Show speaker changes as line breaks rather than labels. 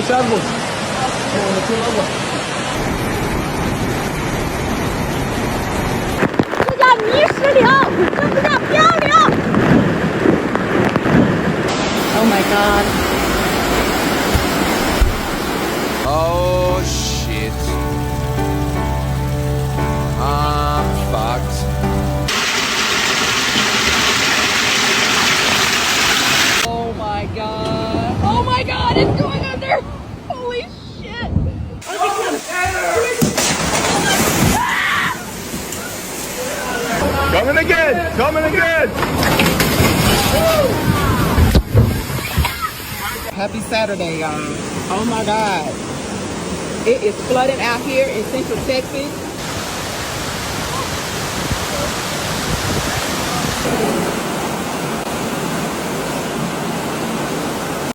下一步。我听到过。
这叫泥石流，这不叫漂流。Oh my god.
Oh shit. I'm fucked.
Oh my god. Oh my god, it's going under. Holy shit.
Coming again! Coming again!
Happy Saturday, y'all. Oh my God. It is flooding out here in Central Texas.